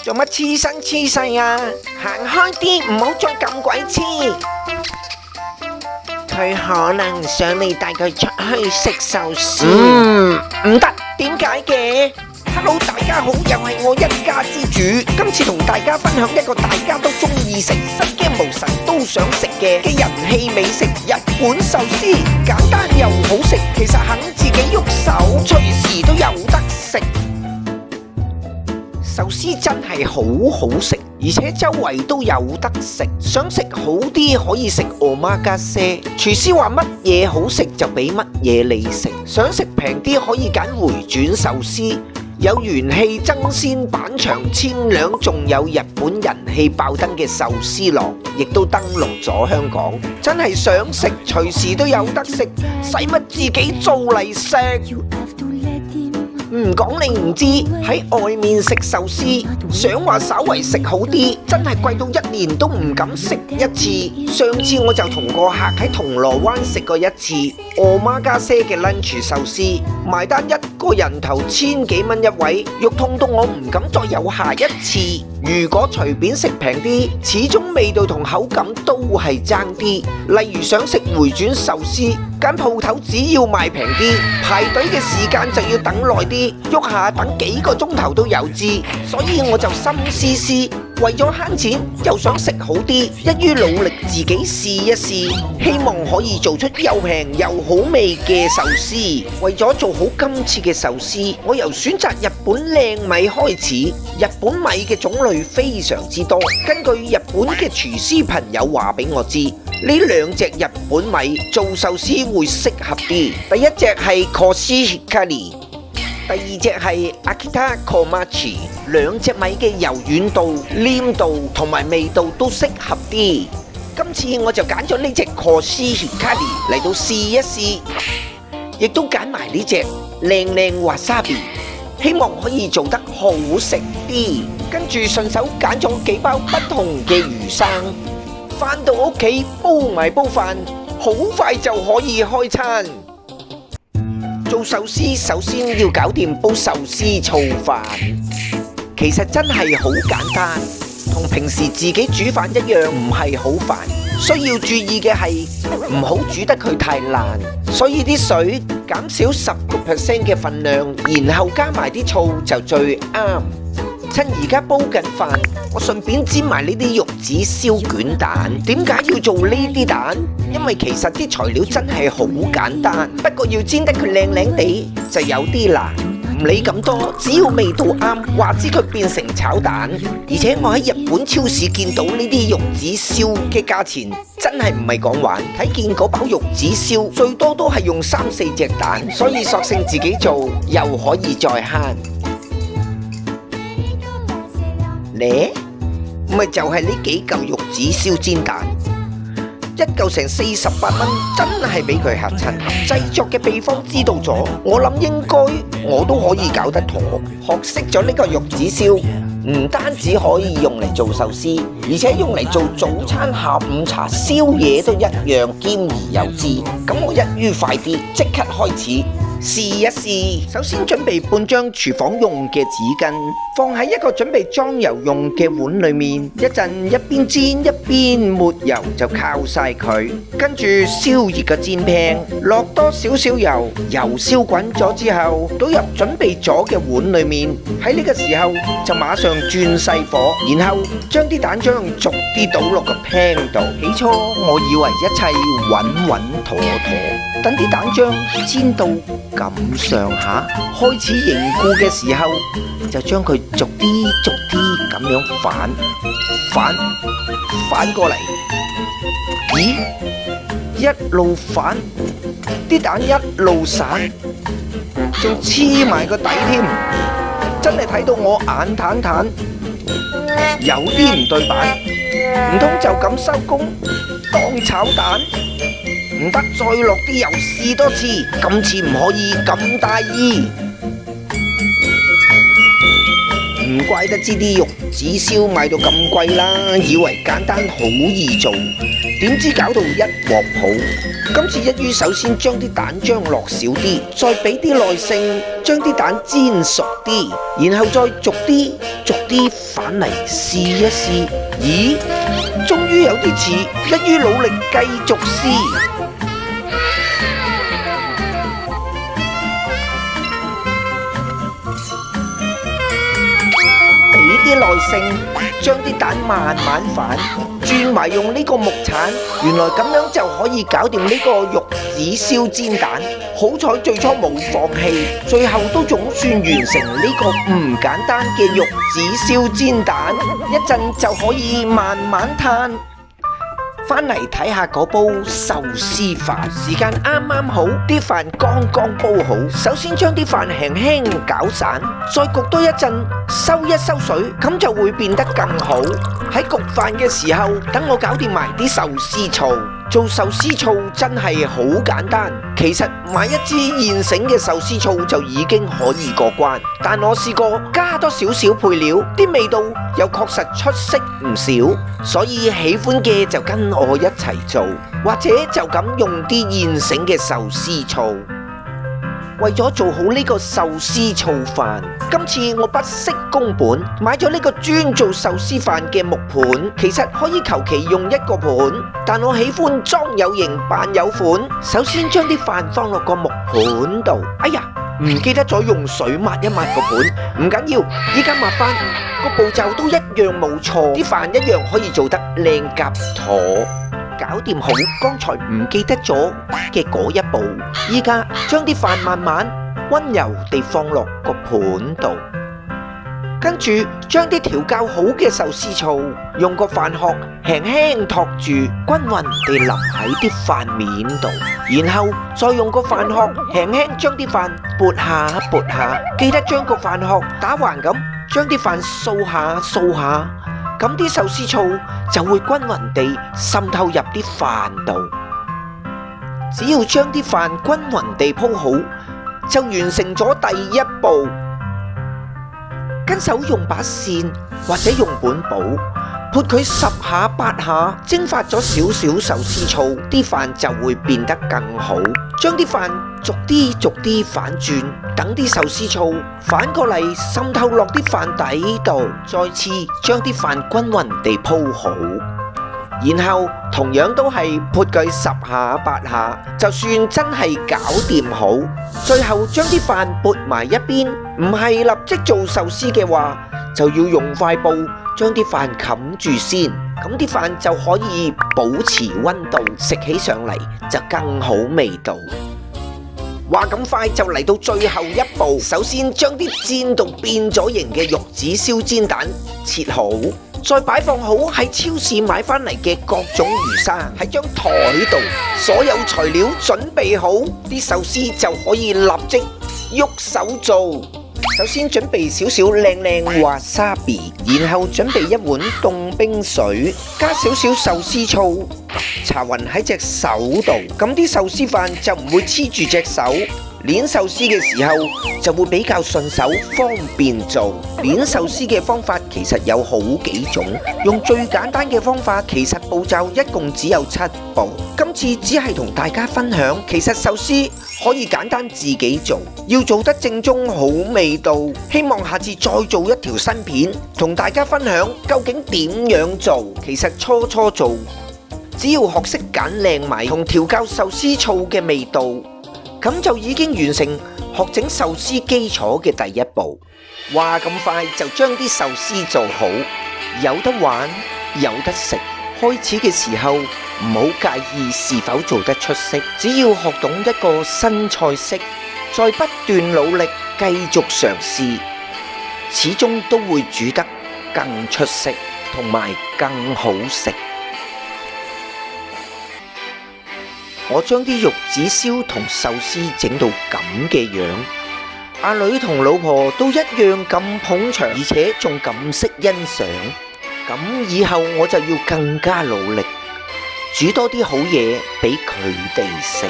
做乜黐身黐勢啊？行開啲，唔好再咁鬼黐。佢可能想你帶佢出去食壽司。唔得，點解嘅？Hello， 大家好，又係我一家之主。今次同大家分享一個大家都中意食、失驚無神都想食嘅人氣美食——日本壽司。簡單又好食，其實肯自己喐手，隨時都有得食。壽司真係好好食，而且周圍都有得食。想食好啲可以食omakase，廚師話乜嘢好食就俾乜嘢你食。想食平啲可以揀回轉壽司，有元氣爭鮮板長千兩，仲有日本人氣爆燈嘅壽司郎，亦都登陸咗香港。真係想食，隨時都有得食，使乜自己做嚟食？唔講你唔知，喺外面食壽司，想話稍為食好啲，真係貴到一年都唔敢食一次。上次我就同個客喺銅鑼灣食過一次omakase嘅 lunch 壽司，埋單一個人頭1000幾蚊一位，肉痛到我唔敢再有下一次。如果隨便食平啲，始終味道同口感都係爭啲。例如想食回轉壽司，間鋪頭只要賣平啲，排隊嘅時間就要等耐啲，喐下等幾個鐘頭都有之。所以我就心思思，為咗慳錢又想食好啲，一於努力自己試一試，希望可以做出又平又好味嘅壽司。為咗做好今次嘅壽司，我由選擇日本靚米開始。日本米嘅種類非常之多，根據日本嘅廚師朋友話俾我知，呢兩隻日本米做壽司會適合啲。第一隻係 Koshihikari， 第二隻係 Akita Komachi， 兩隻米嘅柔軟度、黏度同埋味道都適合啲。今次我就揀咗呢隻 Koshihikari 嚟到試一試，亦都揀埋呢隻靚靚 Wasabi， 希望可以做得好食啲。跟住順手揀咗幾包不同嘅魚生，返到屋企煲埋煲飯，好快就可以開餐。做壽司首先要搞掂煲壽司醋飯，其實真係好簡單，同平時自己煮飯一樣，唔係好煩。需要注意嘅係唔好煮得佢太爛，所以啲水減少10% 嘅份量，然後加埋啲醋就最啱。趁而家煲緊飯，我順便煎埋呢啲玉子燒卷蛋。點解要做呢啲蛋？因為其實啲材料真係好簡單，不過要煎得佢靚靚地就有啲難。唔理咁多，只要味道啱，話知佢變成炒蛋。而且我喺日本超市見到呢啲玉子燒嘅價錢真係唔係講玩，睇見嗰包玉子燒最多都係用3-4隻蛋，所以索性自己做又可以再慳。呢咪就係呢幾嚿玉子燒煎蛋，一嚿成48蚊，真係俾佢嚇親。製作嘅秘方知道咗，我諗應該我都可以搞得妥。學識咗呢個玉子燒，唔單止可以用嚟做壽司，而且用嚟做早餐、下午茶、宵夜都一樣兼而有之。咁我一於快啲，即刻開始試一試。首先準備半張廚房用嘅紙巾，放喺一個準備裝油用嘅碗裏面，一陣一邊煎一邊抹油就靠晒佢。跟住燒熱個煎 pan，落多少少油，油燒滾咗之後，倒入準備咗嘅碗裏面。喺呢個時候就馬上轉細火，然後將啲蛋漿逐啲倒落個 pan 度。起初我以為一切穩穩妥妥，等啲蛋漿煎到咁上下開始凝固嘅時候，就將佢逐啲咁樣反過嚟。咦？一路反，啲蛋一路散，仲黐埋個底添，真係睇到我眼坦坦，有啲唔對版。唔通就咁收工當炒蛋？唔得，再落啲油試多次，今次唔可以咁大意。唔怪得知啲玉子燒賣到咁貴啦，以為簡單好易做，點知搞到一鑊泡。今次一於首先將啲蛋漿落少啲，再俾啲耐性將啲蛋煎熟啲，然後再逐啲逐啲反嚟試一試，咦，終於有啲似，一於努力繼續試。俾啲耐性，將啲蛋慢慢反，轉埋用呢個木鏟，原來咁樣就可以搞掂呢個玉子燒煎蛋。好彩最初冇放棄，最後都總算完成呢個唔簡單嘅玉子燒煎蛋，一陣就可以慢慢嘆。返嚟睇下嗰煲壽司飯，時間啱啱好，啲飯剛剛煲好。首先將啲飯輕輕攪散，再焗多一陣，收一收水，咁就會變得更好。喺焗飯嘅時候，等我搞掂埋啲壽司醋。做壽司醋真係好簡單，其實買一支現成嘅壽司醋就已經可以過關。但我試過加多少少配料，啲味道又確實出色唔少，所以喜歡嘅就跟我一齊做，或者就咁用啲現成嘅壽司醋。為咗做好呢個壽司醋飯，今次我不惜工本，買咗呢個專做壽司飯嘅木盤。其實可以求其用一個盤，但我喜歡裝有型扮有款。首先將啲飯放落個木盤度，哎呀，唔記得咗用水抹一抹個盤，唔緊要，依家抹返個步驟都一樣冇錯，啲飯一樣可以做得靚夾妥。搞掂好剛才唔記得咗嘅嗰一步，依家將啲飯慢慢溫柔地放落個盤度，跟住將啲調校好嘅壽司醋用個飯殼輕輕托住，均勻地淋喺啲飯面度，然後再用個飯殼輕輕將啲飯撥下撥下，記得將個飯殼打橫咁，將啲飯掃下掃下。咁啲壽司醋就會均勻地滲透入啲飯度。只要將啲飯均勻地鋪好，就完成咗第一步。跟手用把扇或者用本簿潑佢10下8下，蒸發咗少少壽司醋，啲飯就會變得更好。將啲飯逐啲逐啲反轉，等啲壽司醋反過嚟滲透落啲飯底度，再次將啲飯均勻地鋪好，然後同樣都係潑佢10下8下，就算真係搞掂好，最後將啲飯撥埋一邊。唔係立即做壽司嘅話，就要用塊布將啲飯冚住先，咁啲飯就可以保持溫度，食起上嚟就更好味道。話咁快就嚟到最後一步，首先將啲煎到變咗形嘅玉子燒煎蛋切好，再擺放好喺超市買返嚟嘅各種魚生喺張台度，所有材料準備好，啲壽司就可以立即喐手做。首先準備少少靚靚 wasabi， 然後準備一碗凍冰水，加少少壽司醋，搽勻喺隻手度，咁啲壽司飯就唔會黐住隻手。捏壽司嘅時候就會比較順手，方便做。捏壽司嘅方法其實有好幾種，用最簡單嘅方法，其實步驟一共只有7步。今次只係同大家分享，其實壽司可以簡單自己做，要做得正宗好味道。希望下次再做一條新片，同大家分享究竟點樣做。其實初做，只要學識揀靚米同調校壽司醋嘅味道，咁就已經完成學整壽司基礎嘅第一步。話咁快就將啲壽司做好，有得玩，有得食。開始嘅時候唔好介意是否做得出色，只要學懂一個新菜式，再不斷努力繼續嘗試，始終都會煮得更出色，同埋更好食。我將啲玉子燒同壽司整到咁嘅樣，阿女同老婆都一樣咁捧場，而且仲咁識欣賞。咁以後我就要更加努力，煮多啲好嘢俾佢哋食。